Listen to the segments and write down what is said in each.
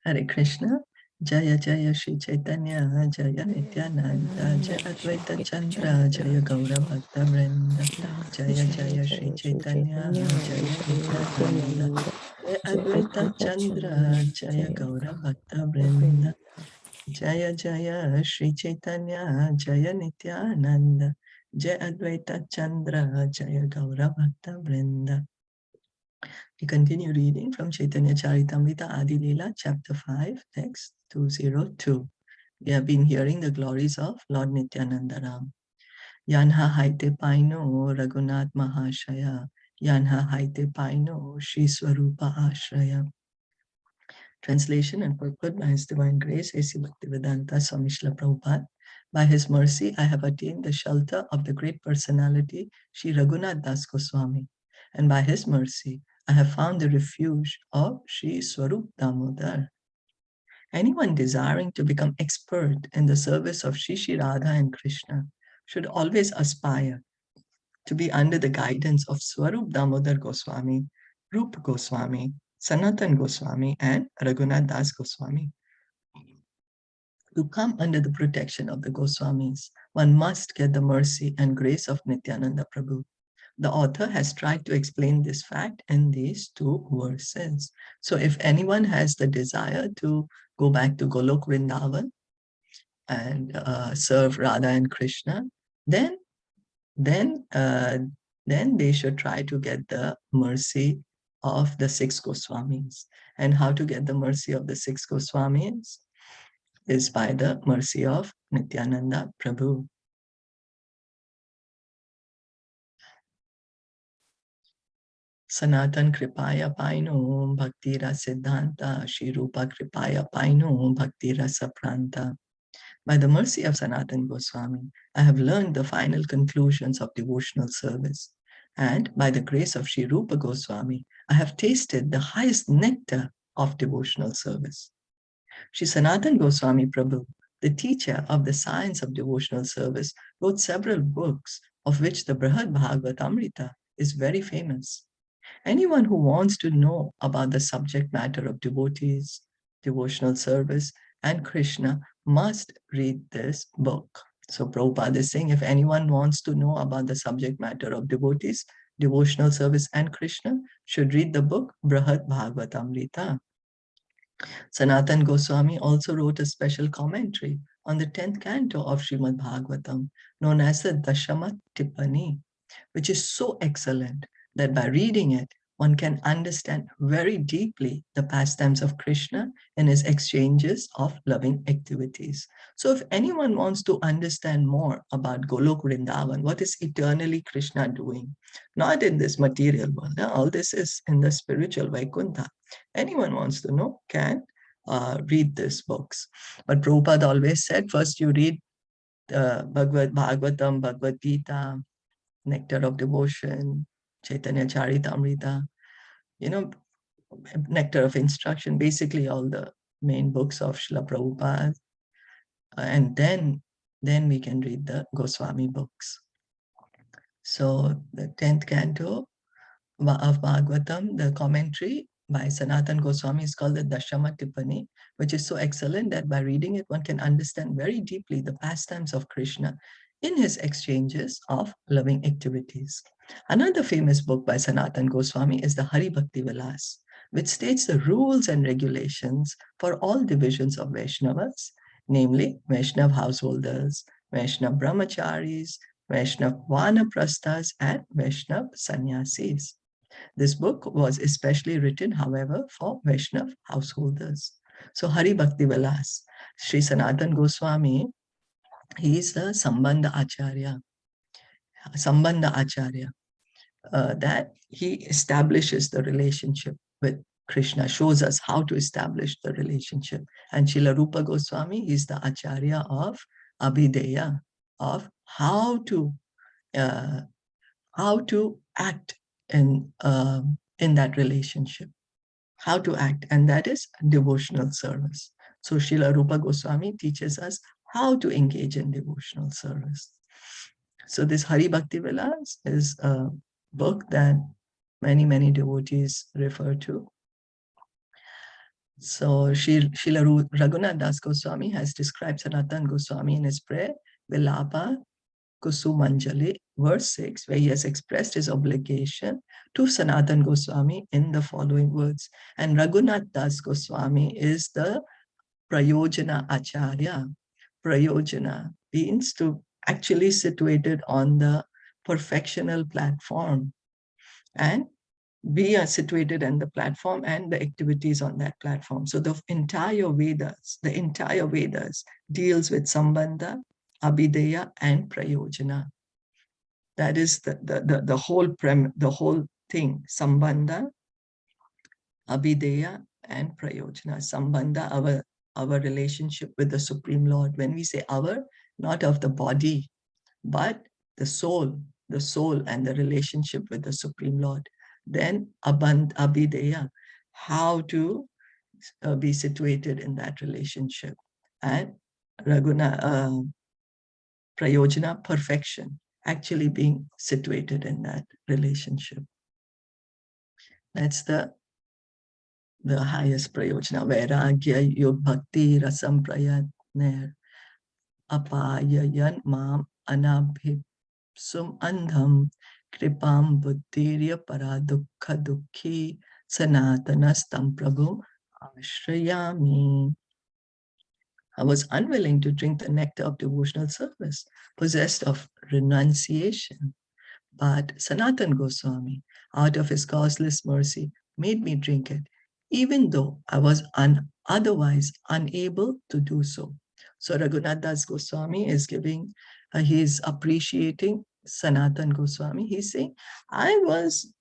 Hare Krishna. Jaya Jaya Shri Chaitanya, Jaya Nityananda, Jaya Advaita Chandra, Jaya Gaura Bhakta Vrinda, Jaya Jaya Shri Chaitanya, Jaya Nityananda, Jaya Advaita Chandra, Jaya Gaura Bhakta Vrinda, Jaya Jaya Shri Chaitanya, Jaya Nityananda, Jaya Advaita Chandra, Jaya Gaura Bhakta Vrinda. We continue reading from Caitanya Caritamrita Adi-Lila, chapter 5, text 202. We have been hearing the glories of Lord Nityananda Ram. Yanha haite paino Raghunath Mahashaya, Yanha haite paino Shri Swarupa Ashraya. Translation and purport by His Divine Grace, A.C. Bhaktivedanta Swami Srila Prabhupada. By His mercy, I have attained the shelter of the great personality, Shri Raghunath Das Goswami. And by His mercy, I have found the refuge of Shri Swarup Damodar. Anyone desiring to become expert in the service of Shri Radha and Krishna should always aspire to be under the guidance of Swarup Damodar Goswami, Rupa Goswami, Sanatan Goswami, and Raghunath Das Goswami. To come under the protection of the Goswamis, one must get the mercy and grace of Nityananda Prabhu. The author has tried to explain this fact in these two verses. So if anyone has the desire to go back to Golok Vrindavan and serve Radha and Krishna, then they should try to get the mercy of the 6 Goswamis. And how to get the mercy of the 6 Goswamis is by the mercy of Nityananda Prabhu. Sanatan Kripaya Paino Bhaktira Siddhanta Shri Rupa Kripaya Paino Bhaktira Sapranta. By the mercy of Sanatan Goswami, I have learned the final conclusions of devotional service. And by the grace of Shri Rupa Goswami, I have tasted the highest nectar of devotional service. Shri Sanatan Goswami Prabhu, the teacher of the science of devotional service, wrote several books, of which the Bhagavatamrita is very famous. Anyone who wants to know about the subject matter of devotees, devotional service, and Krishna must read this book. So Prabhupada is saying, if anyone wants to know about the subject matter of devotees, devotional service, and Krishna, should read the book Bhagavatamrita. Sanatan Goswami also wrote a special commentary on the 10th canto of Srimad Bhagavatam, known as the Dashama Tippani, which is so excellent that by reading it, one can understand very deeply the pastimes of Krishna and his exchanges of loving activities. So if anyone wants to understand more about Golok Vrindavan, what is eternally Krishna doing? Not in this material world, all this is in the spiritual Vaikuntha. Anyone wants to know can read these books. But Prabhupada always said, first you read Bhagavatam, Bhagavad Gita, Nectar of Devotion, Caitanya Caritamrita, Nectar of Instruction, basically all the main books of Srila Prabhupada. And then we can read the Goswami books. So the 10th canto of Bhagavatam, the commentary by Sanatan Goswami is called the Dashama Tippani, which is so excellent that by reading it, one can understand very deeply the pastimes of Krishna in his exchanges of loving activities. Another famous book by Sanatan Goswami is the Hari Bhakti Vilas, which states the rules and regulations for all divisions of Vaishnavas, namely Vaishnav householders, Vaishnav brahmacharis, Vaishnav Vanaprasthas, and Vaishnav sannyasis. This book was especially written, however, for Vaishnav householders. So Hari Bhakti Vilas, Sri Sanatan Goswami, he is the Sambandha Acharya. That he establishes the relationship with Krishna, shows us how to establish the relationship. And Srila Rupa Goswami is the Acharya of Abhideya, of how to act in that relationship, how to act, and that is devotional service. So Srila Rupa Goswami teaches us how to engage in devotional service. So this Hari Bhakti Vilas is a book that many devotees refer to. So Srila Raghunath Das Goswami has described Sanatana Goswami in his prayer, Vilapa Kusumanjali, verse 6, where he has expressed his obligation to Sanatana Goswami in the following words. And Raghunath Das Goswami is the Prayojana Acharya. Prayojana means to actually situated on the perfectional platform, and we are situated on the platform and the activities on that platform. So the entire Vedas deals with Sambandha, Abhideya, and Prayojana. That is the whole thing. Sambandha, Abhideya, and Prayojana. Sambandha, our relationship with the Supreme Lord. When we say our, not of the body, but the soul and the relationship with the Supreme Lord. Then Abhideya, how to be situated in that relationship. And Prayojana, perfection, actually being situated in that relationship. That's the highest Prayojana. Vairagya Yog Bhakti Rasam Prayatner Apayayan Mam Anabhip Sum Andham Kripam Buddhirya Paradukha Dukhi Sanatanastam Prabhu Ashrayami. I was unwilling to drink the nectar of devotional service, possessed of renunciation. But Sanatan Goswami, out of his causeless mercy, made me drink it, even though I was otherwise unable to do so. So Raghunath Das Goswami is giving, he's appreciating Sanatan Goswami. He's saying, I was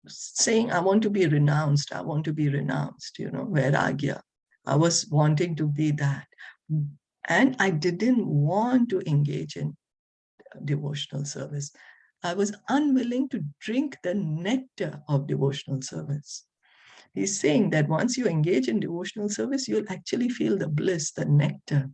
saying, I want to be renounced, Vairagya. I was wanting to be that. And I didn't want to engage in devotional service. I was unwilling to drink the nectar of devotional service. He's saying that once you engage in devotional service, you'll actually feel the bliss, the nectar.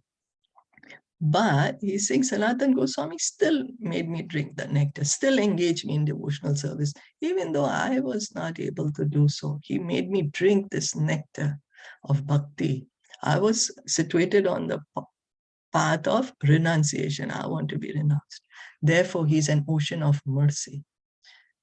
But he's saying Sanatan Goswami still made me drink the nectar, still engaged me in devotional service, even though I was not able to do so. He made me drink this nectar of bhakti. I was situated on the path of renunciation. I want to be renounced. Therefore, he's an ocean of mercy.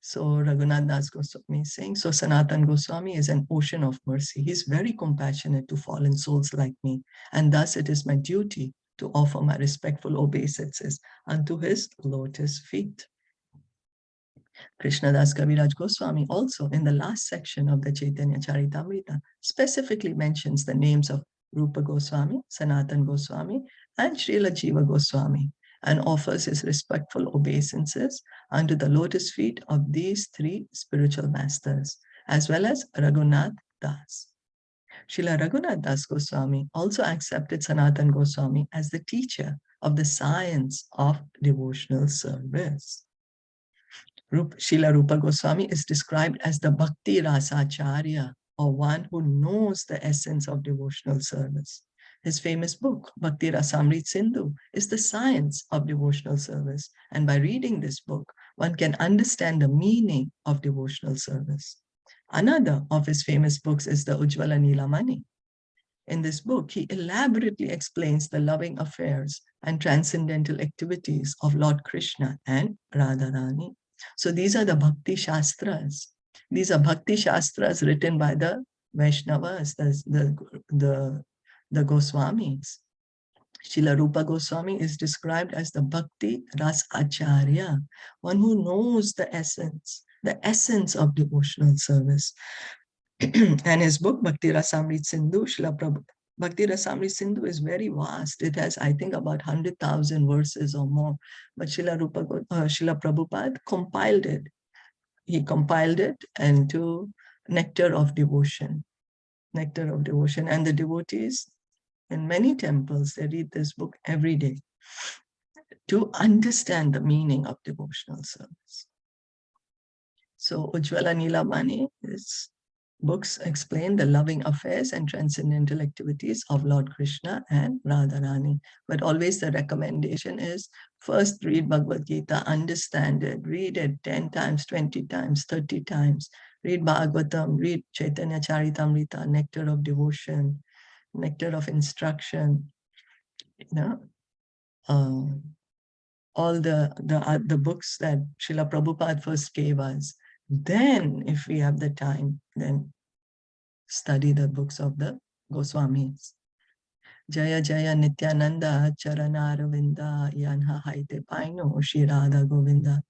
So Raghunath Das Goswami is saying, so Sanatan Goswami is an ocean of mercy. He's very compassionate to fallen souls like me. And thus it is my duty to offer my respectful obeisances unto his lotus feet. Krishnadas Kaviraj Goswami also in the last section of the Caitanya Caritamrita specifically mentions the names of Rupa Goswami, Sanatan Goswami, and Srila Jiva Goswami, and offers his respectful obeisances unto the lotus feet of these three spiritual masters, as well as Raghunath Das. Srila Raghunath Das Goswami also accepted Sanatan Goswami as the teacher of the science of devotional service. Srila Rupa Goswami is described as the Bhakti Rasacharya, or one who knows the essence of devotional service. His famous book, Bhakti Rasamrit Sindhu, is the science of devotional service. And by reading this book, one can understand the meaning of devotional service. Another of his famous books is the Ujjvala Nilamani. In this book, he elaborately explains the loving affairs and transcendental activities of Lord Krishna and Radharani. So these are the Bhakti Shastras. These are Bhakti Shastras written by the Vaishnavas, the Goswamis. Srila Rupa Goswami is described as the Bhakti Ras Acharya, one who knows the essence of devotional service. And his book, Bhakti Rasamrit Sindhu, Bhakti Rasamrit Sindhu is very vast. It has, I think, about 100,000 verses or more. But Srila Prabhupada compiled it. He compiled it into Nectar of Devotion. Nectar of Devotion. And the devotees in many temples, they read this book every day to understand the meaning of devotional service. So Ujjvala Nilamani is books explain the loving affairs and transcendental activities of Lord Krishna and Radharani. But always the recommendation is first read Bhagavad Gita, understand it, read it 10 times, 20 times, 30 times, Read Bhagavatam, read Caitanya Caritamrita, Nectar of Devotion, Nectar of Instruction, all the books that Srila Prabhupada first gave us. Then, if we have the time, then study the books of the Goswamis. Jaya Jaya Nityananda Charana Aravinda Yanha Haite Paino Shri Radha Govinda.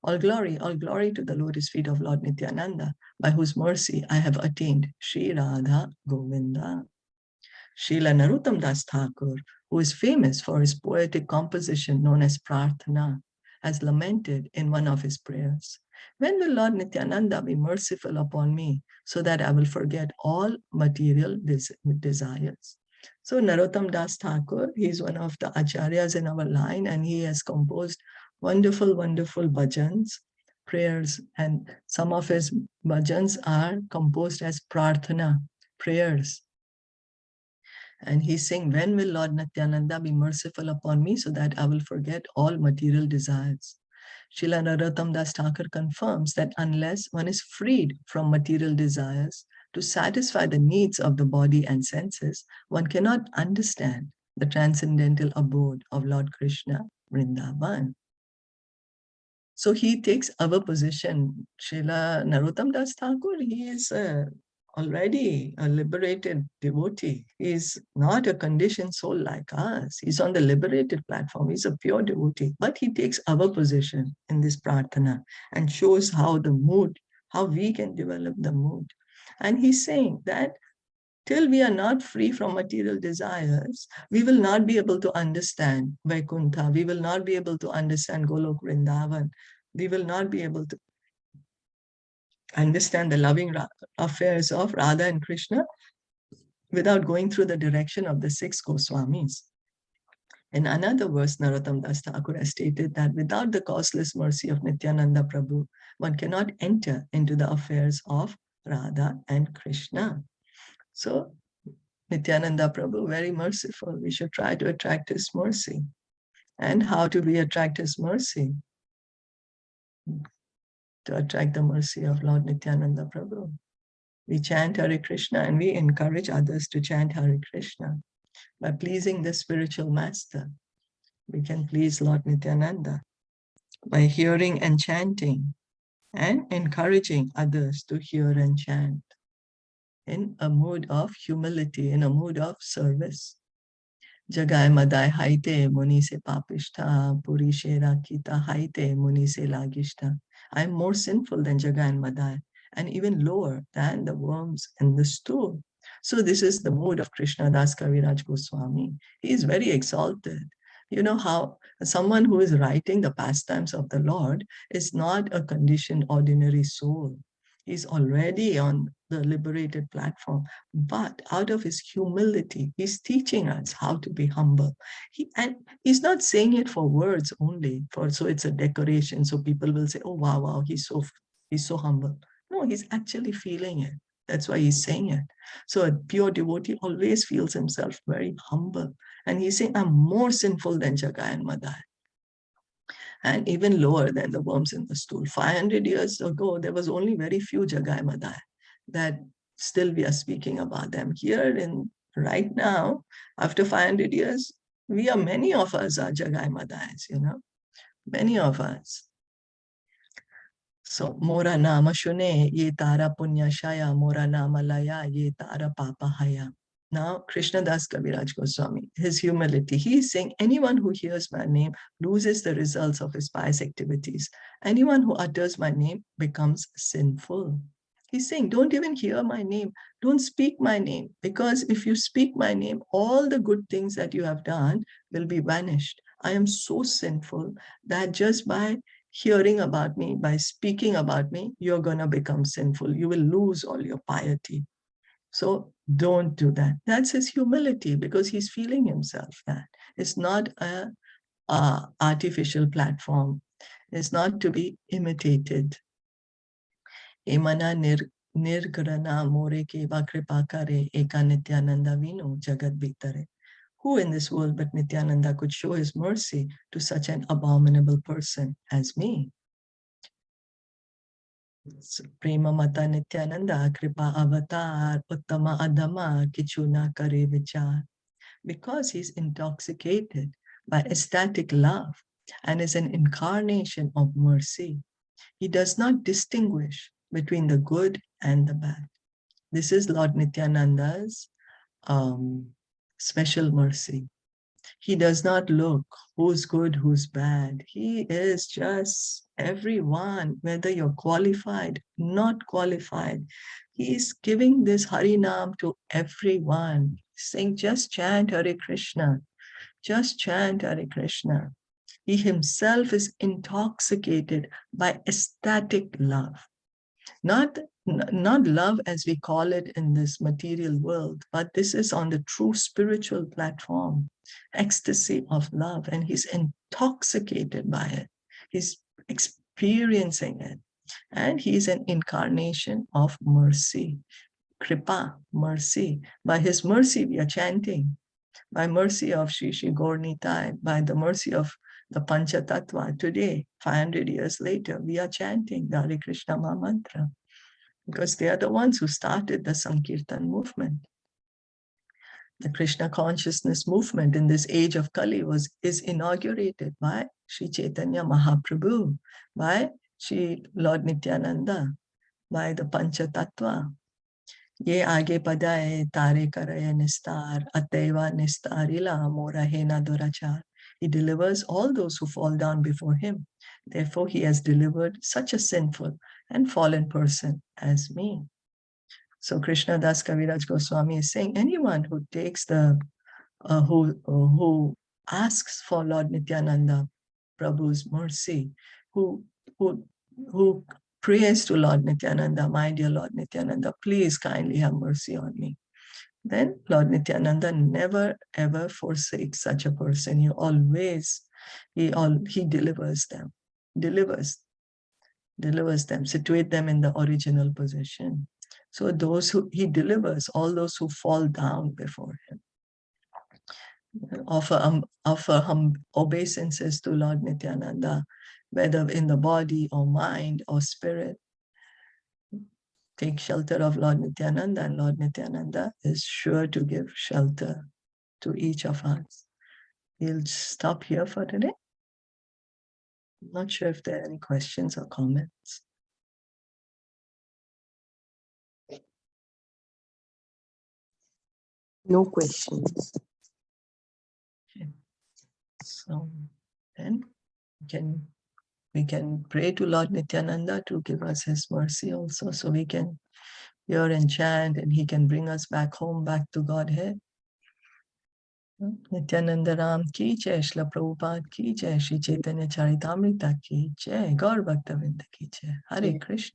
All glory to the lotus feet of Lord Nityananda, by whose mercy I have attained Shri Radha Govinda. Srila Narottam Das Thakur, who is famous for his poetic composition known as Prathana, has lamented in one of his prayers, when will Lord Nityananda be merciful upon me so that I will forget all material desires? So Narottam Das Thakur, he is one of the acharyas in our line, and he has composed wonderful, wonderful bhajans, prayers, and some of his bhajans are composed as prarthana, prayers. And he's saying, when will Lord Nityananda be merciful upon me so that I will forget all material desires? Srila Narottam Das Thakur confirms that unless one is freed from material desires to satisfy the needs of the body and senses, one cannot understand the transcendental abode of Lord Krishna, Vrindavan. So he takes our position. Srila Narottam Das Thakur, he is already a liberated devotee. He's not a conditioned soul like us. He's on the liberated platform. He's a pure devotee. But he takes our position in this prarthana and shows how the mood, how we can develop the mood. And he's saying that till we are not free from material desires, we will not be able to understand Vaikuntha. We will not be able to understand Golok Vrindavan. We will not be able to understand the loving affairs of Radha and Krishna without going through the direction of the 6 Goswamis. In another verse, Narottam Das Thakur has stated that without the causeless mercy of Nityananda Prabhu, one cannot enter into the affairs of Radha and Krishna. So Nityananda Prabhu, very merciful. We should try to attract his mercy. And how do we attract his mercy? To attract the mercy of Lord Nityananda Prabhu. We chant Hare Krishna and we encourage others to chant Hare Krishna. By pleasing the spiritual master, we can please Lord Nityananda. By hearing and chanting and encouraging others to hear and chant in a mood of humility, in a mood of service. Jagai madai haite muni se papishta, puri shera kita haite muni se lagishta. I am more sinful than Jagai and Madai, and even lower than the worms in the stool. So this is the mood of Krishna Das Kaviraj Goswami. He is very exalted. You know how someone who is writing the pastimes of the Lord is not a conditioned ordinary soul. He's already on the liberated platform, but out of his humility, he's teaching us how to be humble. And he's not saying it for words only, so it's a decoration, so people will say, oh, wow, he's so humble. No, he's actually feeling it. That's why he's saying it. So a pure devotee always feels himself very humble. And he's saying, I'm more sinful than Jagai and Madai, and even lower than the worms in the stool. 500 years ago, there was only very few Jagai Madai that still we are speaking about them. Here in right now, after 500 years, many of us are Jagai Madais, many of us. So, Mora Nama Shune, Ye Tara Punya Shaya, Mora Nama Laya, Ye Tara Papa Haya. Now, Krishna Das Kaviraj Goswami, his humility, he is saying, anyone who hears my name loses the results of his pious activities. Anyone who utters my name becomes sinful. He's saying, don't even hear my name. Don't speak my name. Because if you speak my name, all the good things that you have done will be vanished. I am so sinful that just by hearing about me, by speaking about me, you're going to become sinful. You will lose all your piety. So don't do that. That's his humility, because he's feeling himself that. It's not an artificial platform. It's not to be imitated. Emana nirgrana more keva kripa kare eka Nityananda vinu jagat bhitare. Who in this world but Nityananda could show his mercy to such an abominable person as me? Prema Mata Nityananda, Kripa Avatar, Uttama Adama, Kichuna Kare Vichar. Because he's intoxicated by ecstatic love and is an incarnation of mercy, he does not distinguish between the good and the bad. This is Lord Nityananda's special mercy. He does not look who's good, who's bad. He is just everyone, whether you're qualified, not qualified. He's giving this Harinam to everyone, saying, just chant Hare Krishna, just chant Hare Krishna. He himself is intoxicated by ecstatic love. Not love as we call it in this material world, but this is on the true spiritual platform, ecstasy of love, and he's intoxicated by it. He's experiencing it, and he's an incarnation of mercy, kripa, mercy. By his mercy, we are chanting. By mercy of Shri Shri Gaur Nitai, by the mercy of the Pancha Tattva, today, 500 years later, we are chanting the Hare Krishna Maha Mantra, because they are the ones who started the Sankirtan movement. The Krishna consciousness movement in this age of Kali is inaugurated by Sri Chaitanya Mahaprabhu, by Sri Lord Nityananda, by the Pancha Tattva. Ye aage padaye tare karaya nistar, ateva nistarila mora hena durachar. He delivers all those who fall down before him. Therefore, he has delivered such a sinful and fallen person as me. So Krishna Das Kaviraj Goswami is saying, anyone who takes who asks for Lord Nityananda Prabhu's mercy, who prays to Lord Nityananda, my dear Lord Nityananda, please kindly have mercy on me, then Lord Nityananda never ever forsakes such a person. He delivers them, situate them in the original position. So those who he delivers, all those who fall down before him, offer obeisances to Lord Nityananda, whether in the body or mind or spirit. Take shelter of Lord Nityananda, and Lord Nityananda is sure to give shelter to each of us. We'll stop here for today. I'm not sure if there are any questions or comments. No questions. Okay. So then we can pray to Lord Nityananda to give us his mercy also, so we can hear and chant, and he can bring us back home, back to Godhead. Nityananda Ram ki jai, Shila Prabhupada ki jai, Shri Caitanya Caritamrita ki jai, Gaur Bhakta Vrinda ki jai. Hare Krishna.